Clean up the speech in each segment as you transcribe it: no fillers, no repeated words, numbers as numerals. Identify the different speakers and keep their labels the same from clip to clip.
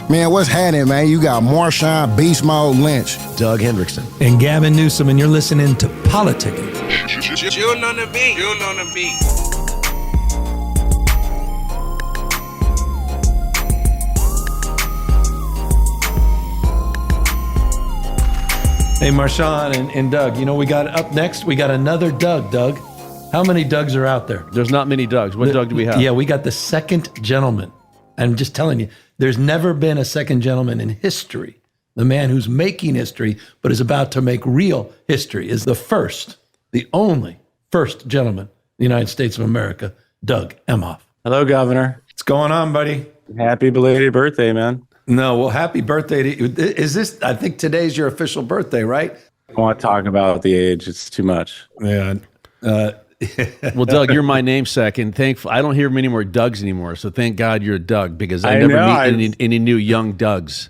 Speaker 1: Man, what's happening, man? You got Marshawn Beast Mode Lynch,
Speaker 2: Doug Hendrickson,
Speaker 3: and Gavin Newsom, and you're listening to Politickin.
Speaker 4: June on the beat. June on the beat.
Speaker 3: Hey, Marshawn and Doug, you know, we got up next, we got another Doug. Doug, how many Dougs are out there?
Speaker 2: There's not many Dougs. What Doug do we have?
Speaker 3: Yeah, we got the second gentleman. I'm just telling you, there's never been a second gentleman in history. The man who's making history, but is about to make real history, is the first, the only first gentleman in the United States of America, Doug Emhoff.
Speaker 5: Hello, Governor.
Speaker 3: What's going on, buddy?
Speaker 5: Happy belated birthday, man.
Speaker 3: No, well, happy birthday to you. Is this, I think today's your official birthday, right?
Speaker 5: I don't want to talk about the age. It's too much.
Speaker 3: Yeah.
Speaker 2: Well, Doug, you're my namesake, and I don't hear many more Dougs anymore. So thank God you're a Doug, because I never meet any new young Dougs.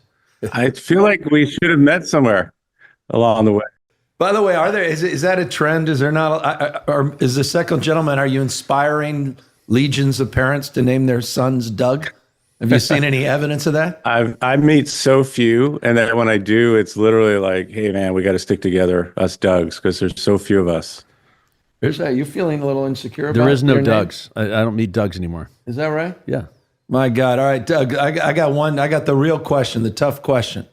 Speaker 5: I feel like we should have met somewhere along the way.
Speaker 3: By the way, is that a trend? Is there not, or is the second gentleman, are you inspiring legions of parents to name their sons Doug? Have you seen any evidence of that?
Speaker 5: I meet so few, and then when I do, it's literally like, hey, man, we got to stick together, us Dougs, because there's so few of us.
Speaker 3: You're feeling a little insecure about
Speaker 2: There is no
Speaker 3: your
Speaker 2: Dougs. I don't meet Dougs anymore.
Speaker 3: Is that right?
Speaker 2: Yeah.
Speaker 3: My God. All right, Doug, I got one. I got the real question, the tough question.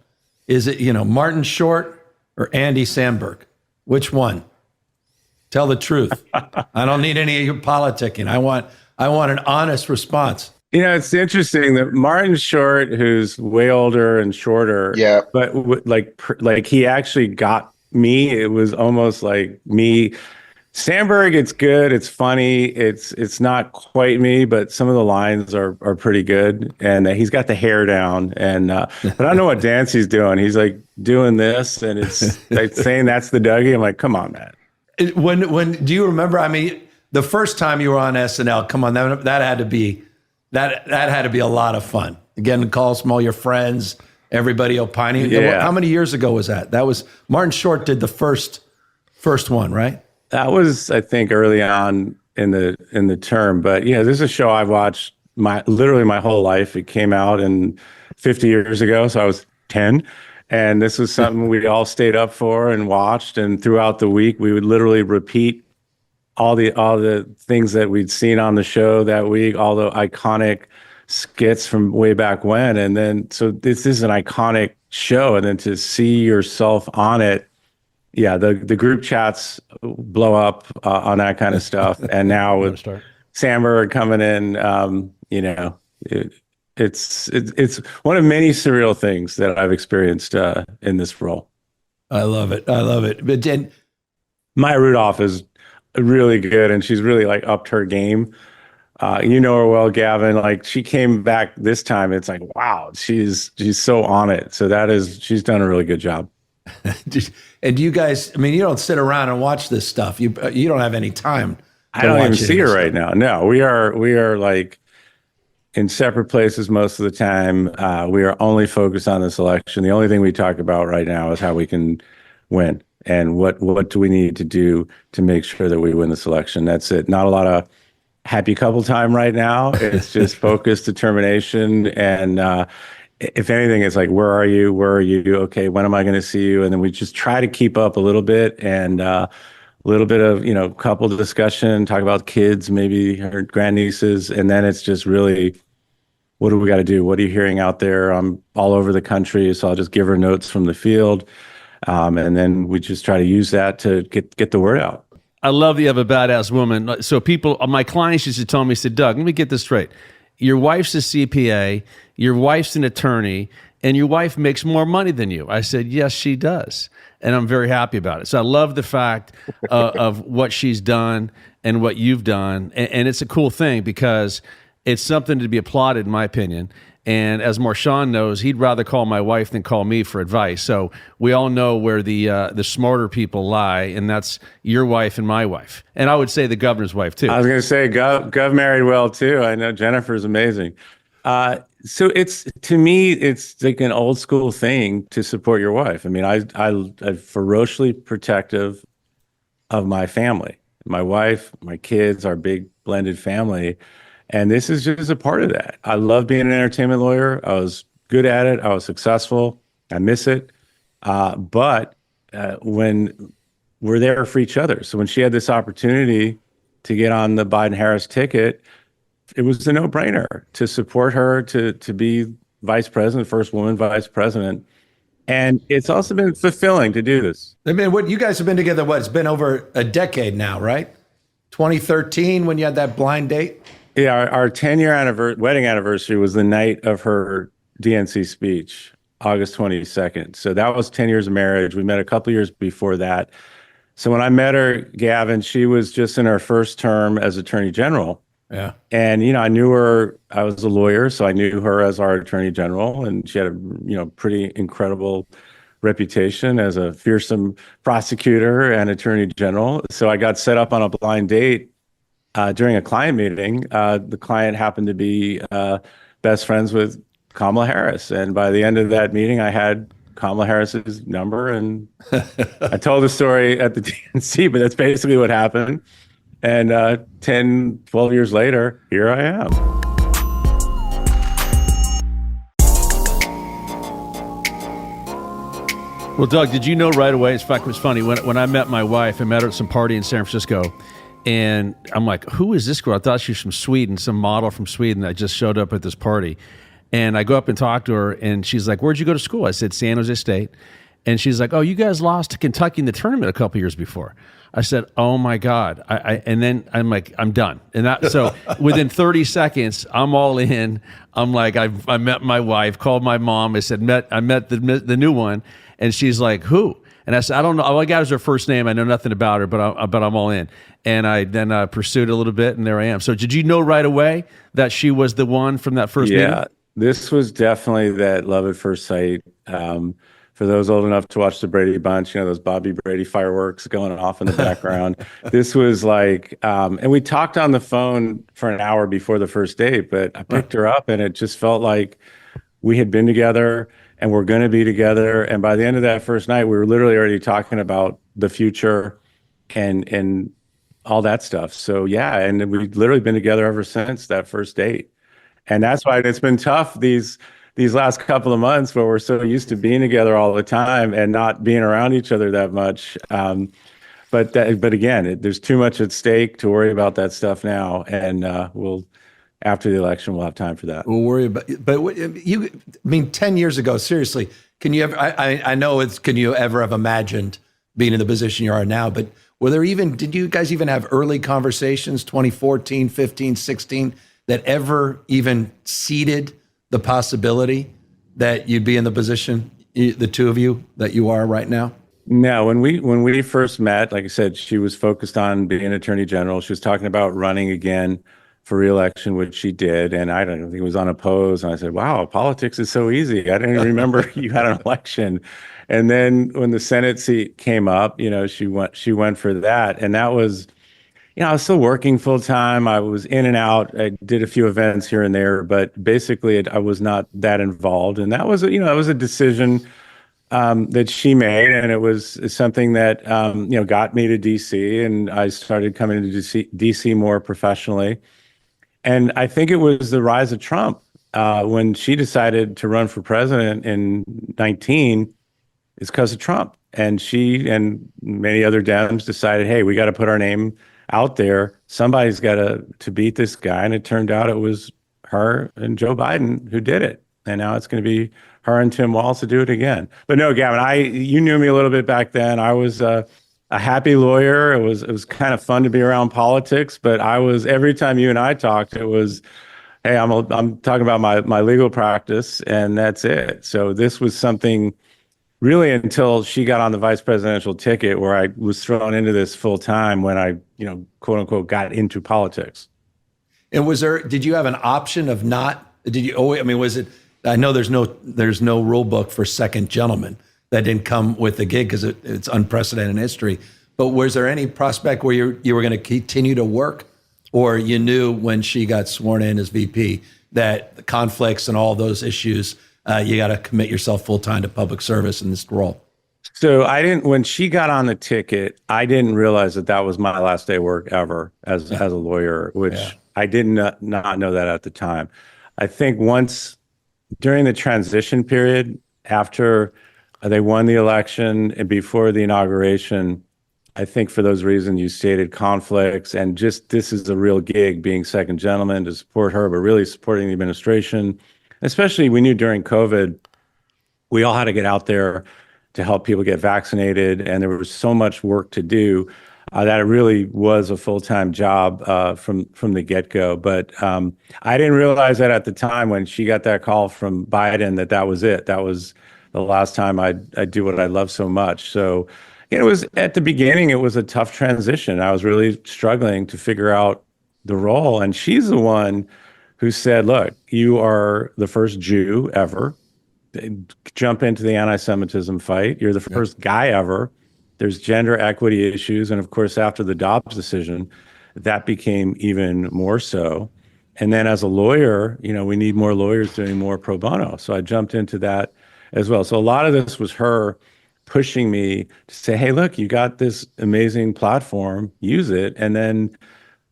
Speaker 3: Is it, Martin Short or Andy Samberg? Which one? Tell the truth. I don't need any of your politicking. I want an honest response.
Speaker 5: It's interesting that Martin Short, who's way older and shorter, but like he actually got me. It was almost like me. Samberg, it's good, it's funny, it's not quite me, but some of the lines are pretty good, and he's got the hair down, and but I don't know what dance he's doing. He's like doing this, and it's like saying that's the Dougie. I'm like, come on, man.
Speaker 3: When do you remember? I mean, the first time you were on SNL, come on, that had to be that had to be a lot of fun. Getting calls from all your friends, everybody opining.
Speaker 5: Yeah.
Speaker 3: How many years ago was that? That was Martin Short did the first one, right?
Speaker 5: That was, I think, early on in the term. But this is a show I've watched literally my whole life. It came out 50 years ago, so I was 10. And this was something we all stayed up for and watched. And throughout the week, we would literally repeat all the things that we'd seen on the show that week, all the iconic skits from way back when. And then, so this is an iconic show. And then to see yourself on it, yeah, the group chats blow up on that kind of stuff. And now with Samberg coming in, it's one of many surreal things that I've experienced in this role.
Speaker 3: I love it. But then
Speaker 5: Maya Rudolph is really good, and she's really like upped her game. You know her well, Gavin. Like, she came back this time. It's like, wow, she's so on it. So she's done a really good job.
Speaker 3: And you guys, I mean, you don't sit around and watch this stuff. You don't have any time.
Speaker 5: I don't even see her right now. No, we are like in separate places most of the time. We are only focused on this election. The only thing we talk about right now is how we can win and what do we need to do to make sure that we win this election. That's it. Not a lot of happy couple time right now. It's just focus, determination, and if anything, it's like, where are you? Okay, when am I going to see you? And then we just try to keep up a little bit, and a little bit of, couple discussion, talk about kids, maybe her grandnieces. And then it's just really, what do we got to do? What are you hearing out there? I'm all over the country. So I'll just give her notes from the field. And then we just try to use that to get the word out.
Speaker 2: I love that you have a badass woman. So my clients used to tell me, said, Doug, let me get this straight. Your wife's a CPA, your wife's an attorney, and your wife makes more money than you. I said, yes, she does. And I'm very happy about it. So I love the fact of what she's done and what you've done. And it's a cool thing because it's something to be applauded, in my opinion. And as Marshawn knows, he'd rather call my wife than call me for advice. So we all know where the smarter people lie, and that's your wife and my wife. And I would say the governor's wife, too.
Speaker 5: I was going to say, Gov married well, too. I know Jennifer's amazing. So to me, it's like an old school thing to support your wife. I mean, I'm ferociously protective of my family, my wife, my kids, our big blended family. And this is just a part of that. I love being an entertainment lawyer. I was good at it. I was successful. I miss it. But when we're there for each other. So when she had this opportunity to get on the Biden-Harris ticket, it was a no-brainer to support her to be vice president, first woman vice president. And it's also been fulfilling to do this.
Speaker 3: I mean, what you guys have been together, what? It's been over a decade now, right? 2013 when you had that blind date?
Speaker 5: Yeah, our 10-year wedding anniversary was the night of her DNC speech, August 22nd. So that was 10 years of marriage. We met a couple years before that. So when I met her, Gavin, she was just in her first term as Attorney General.
Speaker 3: Yeah.
Speaker 5: And, I knew her, I was a lawyer, so I knew her as our Attorney General, and she had a, pretty incredible reputation as a fearsome prosecutor and Attorney General. So I got set up on a blind date during a client meeting. The client happened to be best friends with Kamala Harris. And by the end of that meeting, I had Kamala Harris's number, and I told the story at the DNC, but that's basically what happened. And 10, 12 years later, here I am.
Speaker 2: Well, Doug, did you know right away? In fact, it was funny. When I met my wife, I met her at some party in San Francisco, and I'm like, who is this girl? I thought she was from Sweden, some model from Sweden that just showed up at this party. And I go up and talk to her, and she's like, where'd you go to school? I said, San Jose State. And she's like, oh, you guys lost to Kentucky in the tournament a couple years before. I said, oh my God. And then I'm like, I'm done. And so within 30 seconds, I'm all in. I'm like, I met my wife, called my mom. I said, I met the new one. And she's like, who? And I said, I don't know. All I got is her first name. I know nothing about her, but I'm all in. And I then pursued a little bit, and there I am. So did you know right away that she was the one from that first meeting?
Speaker 5: Yeah, this was definitely that love at first sight. For those old enough to watch the Brady Bunch, those Bobby Brady fireworks going off in the background. This was like, and we talked on the phone for an hour before the first date, but I picked her up, and it just felt like we had been together and we're going to be together. And by the end of that first night, we were literally already talking about the future and all that stuff. So yeah, and we've literally been together ever since that first date. And that's why it's been tough these last couple of months, where we're so used to being together all the time and not being around each other that much. But again, there's too much at stake to worry about that stuff now. And after the election, we'll have time for that.
Speaker 3: We'll worry about, but 10 years ago, seriously, can you ever, I know can you ever have imagined being in the position you are now, but did you guys even have early conversations, 2014, 15, 16, that ever even seeded the possibility that you'd be in the position, the two of you, that you are right now?
Speaker 5: No, when we first met, like I said, she was focused on being Attorney General. She was talking about running again for re-election, which she did. And I don't think it was unopposed. And I said, wow, politics is so easy. I didn't even remember you had an election. And then when the Senate seat came up, she went for that. And that was, I was still working full time. I was in and out. I did a few events here and there, but basically I was not that involved. And that was, that was a decision that she made, and it was something that got me to DC, and I started coming to DC more professionally. And I think it was the rise of Trump when she decided to run for president in 19. It's because of Trump, and she and many other Dems decided, hey, we got to put our name out there. Somebody's got to beat this guy. And it turned out it was her and Joe Biden who did it. And now it's going to be her and Tim Walz to do it again. But no, Gavin, you knew me a little bit back then. I was a happy lawyer. It was kind of fun to be around politics, but every time you and I talked, it was, hey, I'm talking about my legal practice, and that's it. So this was something really until she got on the vice presidential ticket, where I was thrown into this full time when I, quote unquote, got into politics.
Speaker 3: And did you have an option of was it, I know there's no rule book for second gentleman. That didn't come with the gig because it's unprecedented in history. But was there any prospect where you were going to continue to work, or you knew when she got sworn in as VP that the conflicts and all those issues, you got to commit yourself full time to public service in this role?
Speaker 5: So when she got on the ticket, I didn't realize that was my last day of work ever as a lawyer, which I did not know that at the time. I think once during the transition period after they won the election and before the inauguration, I think for those reasons you stated, conflicts, and just this is a real gig being second gentleman to support her, but really supporting the administration. Especially we knew during COVID, we all had to get out there to help people get vaccinated, and there was so much work to do that it really was a full-time job from the get-go. But I didn't realize that at the time when she got that call from Biden that was it. That was the last time I'd do what I love so much. So it was at the beginning, it was a tough transition. I was really struggling to figure out the role. And she's the one who said, look, you are the first Jew ever. Jump into the anti-Semitism fight. You're the first guy ever. There's gender equity issues. And of course, after the Dobbs decision, that became even more so. And then as a lawyer, we need more lawyers doing more pro bono. So I jumped into that as well. So a lot of this was her pushing me to say, hey, look, you got this amazing platform, use it. And then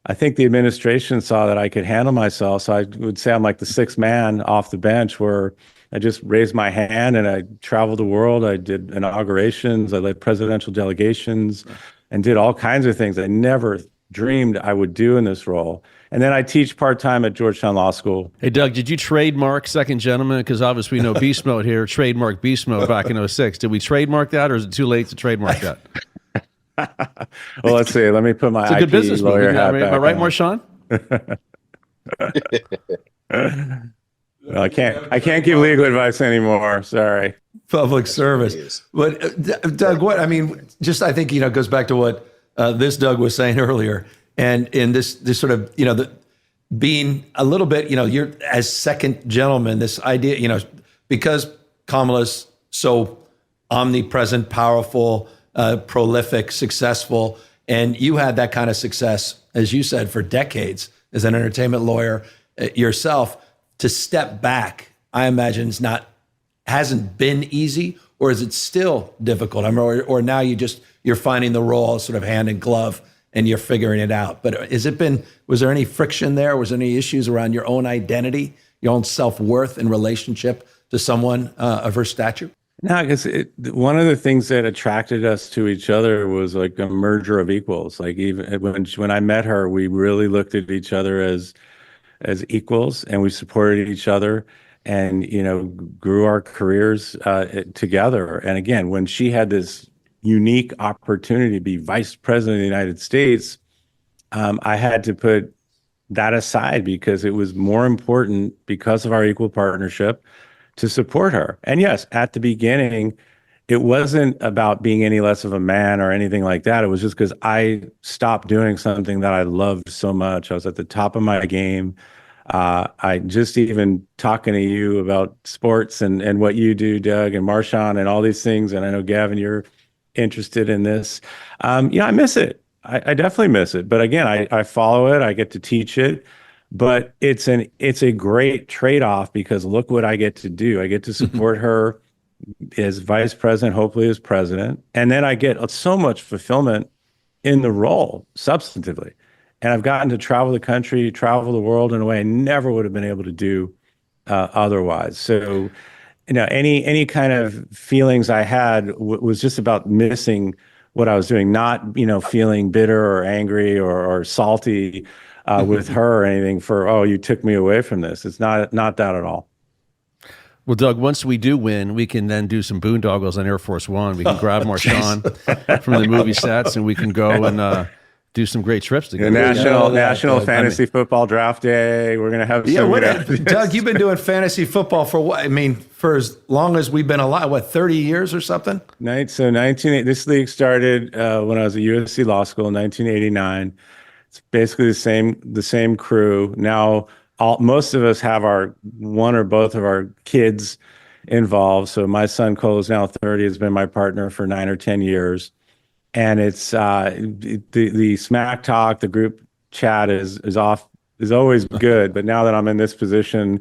Speaker 5: I think the administration saw that I could handle myself. So I would say I'm like the sixth man off the bench, where I just raised my hand and I traveled the world. I did inaugurations, I led presidential delegations, and did all kinds of things I never dreamed I would do in this role. And then I teach part-time at Georgetown Law School.
Speaker 2: Hey, Doug, did you trademark second gentleman? Because obviously we know beast mode here, trademark beast mode back in 06. Did we trademark that, or is it too late to trademark that?
Speaker 5: Well, let's see. Let me put my
Speaker 2: it's a good
Speaker 5: IP
Speaker 2: business
Speaker 5: lawyer
Speaker 2: move.
Speaker 5: hat
Speaker 2: Am I right,
Speaker 5: on.
Speaker 2: Marshawn?
Speaker 5: I can't give legal advice anymore. Sorry.
Speaker 3: Public service. But Doug, I think, it goes back to what this Doug was saying earlier. And in this sort of, being a little bit, you're as second gentleman, this idea, because Kamala's so omnipresent, powerful, prolific, successful, and you had that kind of success, as you said, for decades as an entertainment lawyer yourself. To step back, I imagine hasn't been easy, or is it still difficult? Or now you're finding the role sort of hand in glove and you're figuring it out. But was there any friction there? Was there any issues around your own identity, your own self-worth in relationship to someone of her stature?
Speaker 5: No, because one of the things that attracted us to each other was like a merger of equals. Like even when I met her, we really looked at each other as equals, and we supported each other, and grew our careers together. And again, when she had this unique opportunity to be vice president of the United States, I had to put that aside because it was more important, because of our equal partnership, to support her. And yes, at the beginning, it wasn't about being any less of a man or anything like that. It was just because I stopped doing something that I loved so much. I was at the top of my game. I just even talking to you about sports and what you do, Doug, and Marshawn, and all these things. And I know, Gavin, you're interested in this. I miss it. I definitely miss it. But again, I follow it. I get to teach it. But it's a great trade-off, because look what I get to do. I get to support her as vice president, hopefully as president. And then I get so much fulfillment in the role substantively. And I've gotten to travel the country, travel the world in a way I never would have been able to do otherwise. So, any kind of feelings I had was just about missing what I was doing, not, feeling bitter or angry or salty with her or anything for, oh, you took me away from this. It's not that at all.
Speaker 2: Well, Doug, once we do win, we can then do some boondoggles on Air Force One. We can grab Marshawn from the movie sets, and we can go and do some great trips together.
Speaker 5: The National Fantasy Football Draft Day. We're going to have some.
Speaker 3: Doug, you've been doing fantasy football for what? For as long as we've been alive, 30 years or something?
Speaker 5: This league started when I was at USC Law School in 1989. It's basically the same crew. Now, most of us have our one or both of our kids involved. So my son Cole is now 30, has been my partner for 9 or 10 years. And it's the smack talk, the group chat is always good. But now that I'm in this position,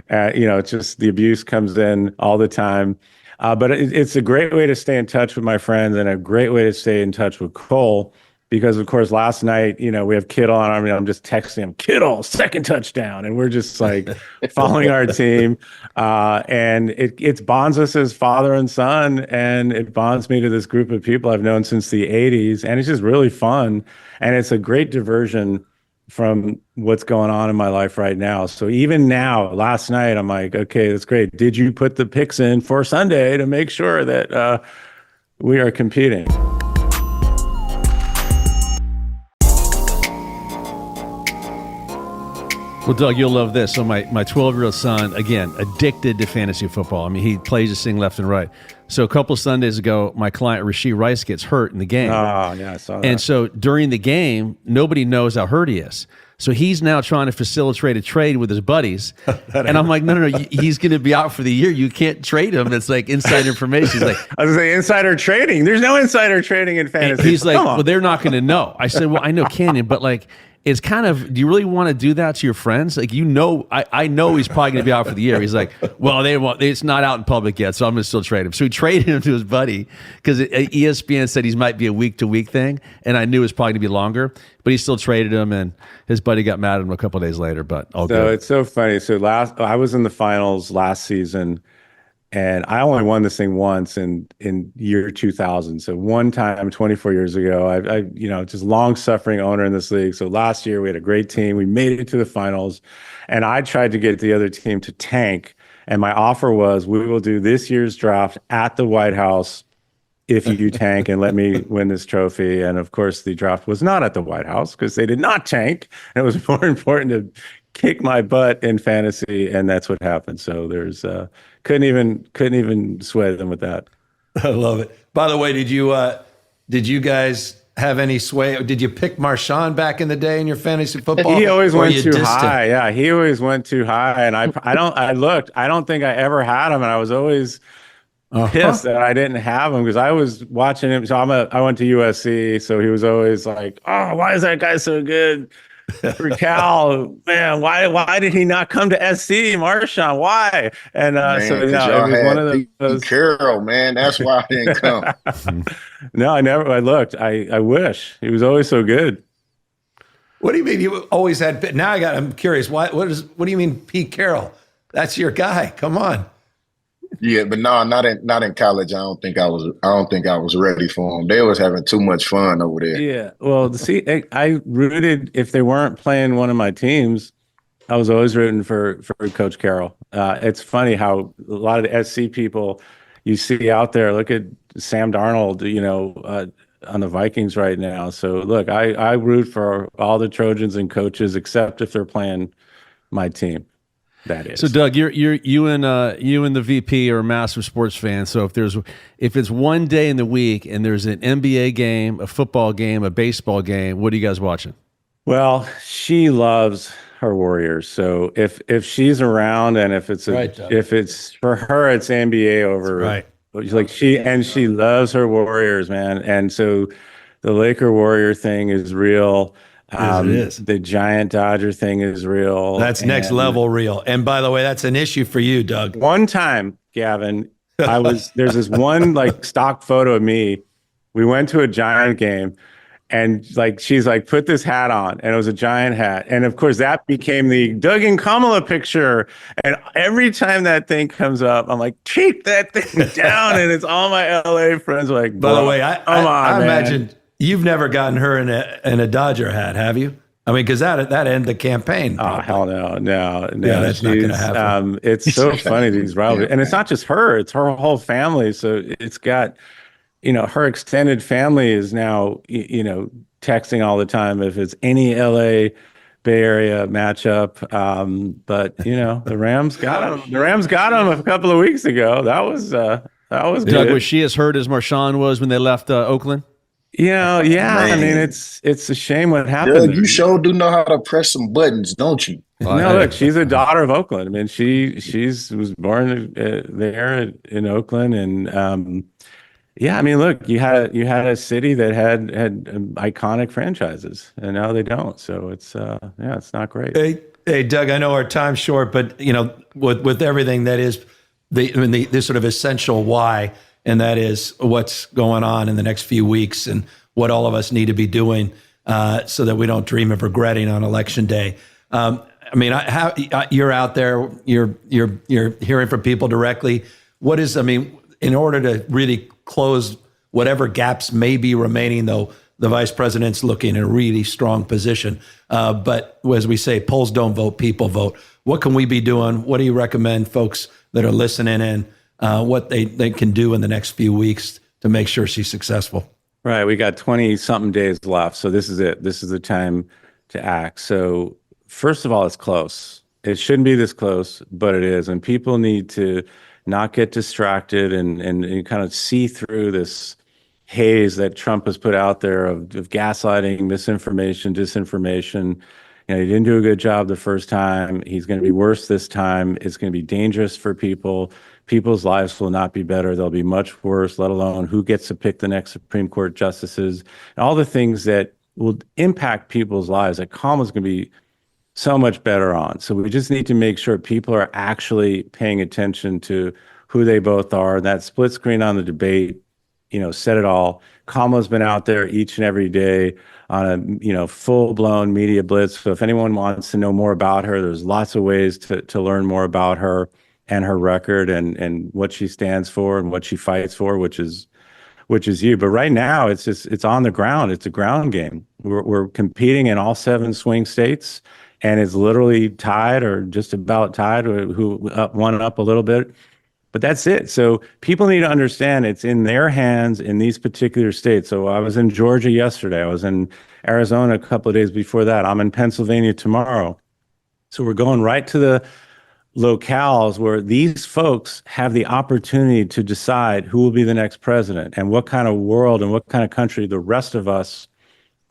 Speaker 5: it's just the abuse comes in all the time. But it's a great way to stay in touch with my friends, and a great way to stay in touch with Cole, because of course last night, we have Kittle on. I mean, I'm just texting him, Kittle, second touchdown, and we're just like following our team, and it bonds us as father and son, and it bonds me to this group of people I've known since the '80s, and it's just really fun, and it's a great diversion from what's going on in my life right now. So even now, last night, I'm like, okay, that's great. Did you put the picks in for Sunday to make sure that we are competing?
Speaker 2: Well, Doug, you'll love this. So my 12-year-old son, again, addicted to fantasy football. I mean, he plays this thing left and right. So a couple Sundays ago, my client, Rashee Rice, gets hurt in the game.
Speaker 5: Oh, yeah, I saw that.
Speaker 2: And so during the game, nobody knows how hurt he is. So he's now trying to facilitate a trade with his buddies. And I'm like, no, he's going to be out for the year. You can't trade him. It's like inside information. He's like,
Speaker 5: I was going to say insider trading. There's no insider trading in fantasy.
Speaker 2: He's like, well, they're not going to know. I said, well, I know Canyon, but like, it's kind of, do you really want to do that to your friends? Like, I know he's probably going to be out for the year. He's like, well, it's not out in public yet, so I'm going to still trade him. So he traded him to his buddy because ESPN said he might be a week-to-week thing, and I knew it was probably going to be longer, but he still traded him, and his buddy got mad at him a couple of days later, but all good.
Speaker 5: So it's so funny. So I was in the finals last season, and I only won this thing once in year 2000. So one time, 24 years ago, I just long-suffering owner in this league. So last year we had a great team. We made it to the finals, and I tried to get the other team to tank. And my offer was, we will do this year's draft at the White House if you tank and let me win this trophy. And of course, the draft was not at the White House because they did not tank. And it was more important to kick my butt in fantasy, and that's what happened. So there's couldn't even sway them with that.
Speaker 3: I love it. By the way, did you guys have any sway? Did you pick Marshawn back in the day in your fantasy football?
Speaker 5: He always went too high. Yeah, he always went too high, and I don't think I ever had him, and I was always pissed that I didn't have him because I was watching him. So I went to USC, so he was always like, oh, why is that guy so good? For Cal, man, why did he not come to SC, Marshawn? Why? And it was one of those.
Speaker 6: Carroll, man, that's why I didn't come.
Speaker 5: No, I never. I looked. I wish he was always so good.
Speaker 3: What do you mean you always had? Now I'm curious. What do you mean, Pete Carroll? That's your guy. Come on.
Speaker 6: Yeah, but no, not in college. I don't think I was ready for him. They was having too much fun over there.
Speaker 5: Yeah. Well, see, I rooted if they weren't playing one of my teams. I was always rooting for Coach Carroll. It's funny how a lot of the SC people you see out there. Look at Sam Darnold, on the Vikings right now. So look, I root for all the Trojans and coaches except if they're playing my team. That is.
Speaker 2: So Doug, you and the VP are a massive sports fan. So if it's one day in the week and there's an NBA game, a football game, a baseball game, what are you guys watching?
Speaker 5: Well, she loves her Warriors. So if she's around and if it's for her, it's NBA over.
Speaker 2: That's right.
Speaker 5: Like she loves her Warriors, man. And so the Laker Warrior thing is real.
Speaker 2: It is.
Speaker 5: The Giant Dodger thing is real.
Speaker 3: That's next level real. And by the way, that's an issue for you, Doug.
Speaker 5: One time, Gavin, there's this one like stock photo of me. We went to a Giant game and like, she's like, put this hat on. And it was a Giant hat. And of course that became the Doug and Kamala picture. And every time that thing comes up, I'm like, keep that thing down. And it's all my LA friends are like,
Speaker 3: by the way, I imagine you've never gotten her in a Dodger hat, have you? I mean, because that ended the campaign.
Speaker 5: Oh, hell no.
Speaker 3: Yeah, that's not going to happen.
Speaker 5: It's so funny, these rivalries. And it's not just her, it's her whole family. So it's got, her extended family is now, texting all the time if it's any LA Bay Area matchup. But, the Rams got him. The Rams got him a couple of weeks ago. That was
Speaker 2: Doug,
Speaker 5: good.
Speaker 2: was she as hurt as Marshawn was when they left Oakland?
Speaker 5: Yeah. Man. I mean, it's a shame what happened.
Speaker 6: Doug, you sure do know how to press some buttons, don't you?
Speaker 5: No, look, she's a daughter of Oakland. I mean, she was born there in Oakland, and yeah. I mean, look, you had a city that had iconic franchises, and now they don't. So it's it's not great.
Speaker 3: Hey, Doug, I know our time's short, but with everything that is the sort of essential why. And that is what's going on in the next few weeks and what all of us need to be doing so that we don't dream of regretting on election day. You're out there, you're hearing from people directly. In order to really close whatever gaps may be remaining, though, the vice president's looking in a really strong position. But as we say, polls don't vote, people vote. What can we be doing? What do you recommend folks that are listening in, what they can do in the next few weeks to make sure she's successful?
Speaker 5: Right. We got 20 something days left. So this is it. This is the time to act. So first of all, it's close. It shouldn't be this close, but it is. And people need to not get distracted and kind of see through this haze that Trump has put out there of gaslighting, misinformation, disinformation. He didn't do a good job the first time. He's going to be worse this time. It's going to be dangerous for people. People's lives will not be better. They'll be much worse, let alone who gets to pick the next Supreme Court justices and all the things that will impact people's lives that Kamala's going to be so much better on. So we just need to make sure people are actually paying attention to who they both are. That split screen on the debate, said it all. Kamala's been out there each and every day on a full-blown media blitz. So if anyone wants to know more about her, there's lots of ways to learn more about her and her record and what she stands for and what she fights for, which is you. But right now, it's on the ground. It's a ground game. We're competing in all 7 swing states, and it's literally tied or just about tied, who won up a little bit. But that's it. So people need to understand it's in their hands in these particular states. So I was in Georgia yesterday. I was in Arizona a couple of days before that. I'm in Pennsylvania tomorrow. So we're going right to the locales where these folks have the opportunity to decide who will be the next president and what kind of world and what kind of country the rest of us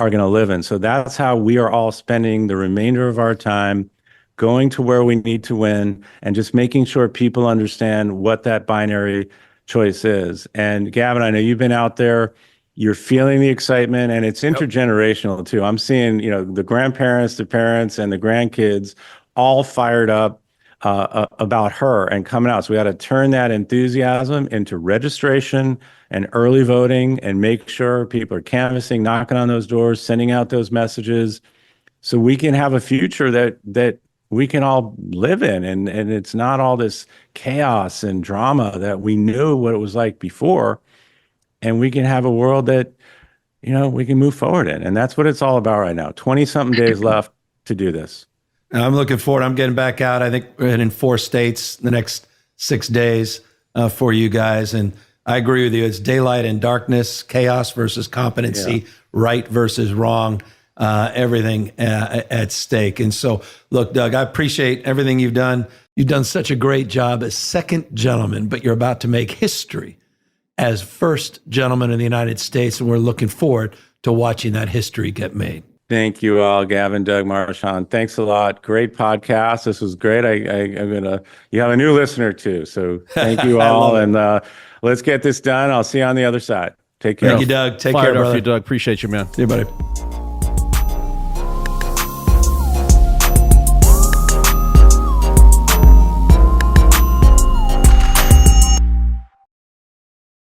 Speaker 5: are going to live in. So that's how we are all spending the remainder of our time, going to where we need to win and just making sure people understand what that binary choice is. And Gavin, I know you've been out there, you're feeling the excitement, and it's intergenerational too. I'm seeing, the grandparents, the parents, and the grandkids all fired up about her and coming out. So we got to turn that enthusiasm into registration and early voting and make sure people are canvassing, knocking on those doors, sending out those messages so we can have a future that we can all live in. And it's not all this chaos and drama that we knew what it was like before. And we can have a world that, we can move forward in. And that's what it's all about right now. 20 something days left to do this.
Speaker 3: I'm looking forward. I'm getting back out. I think we're in 4 states the next 6 days for you guys. And I agree with you. It's daylight and darkness, chaos versus competency, right versus wrong, everything at stake. And so, look, Doug, I appreciate everything you've done. You've done such a great job as second gentleman, but you're about to make history as first gentleman in the United States. And we're looking forward to watching that history get made.
Speaker 5: Thank you all, Gavin, Doug, Marshawn. Thanks a lot. Great podcast. This was great. You have a new listener too. So thank you all. And let's get this done. I'll see you on the other side. Take care.
Speaker 3: Thank you, Doug. Take care, brother.
Speaker 2: Doug. Appreciate you, man.
Speaker 3: See you, buddy.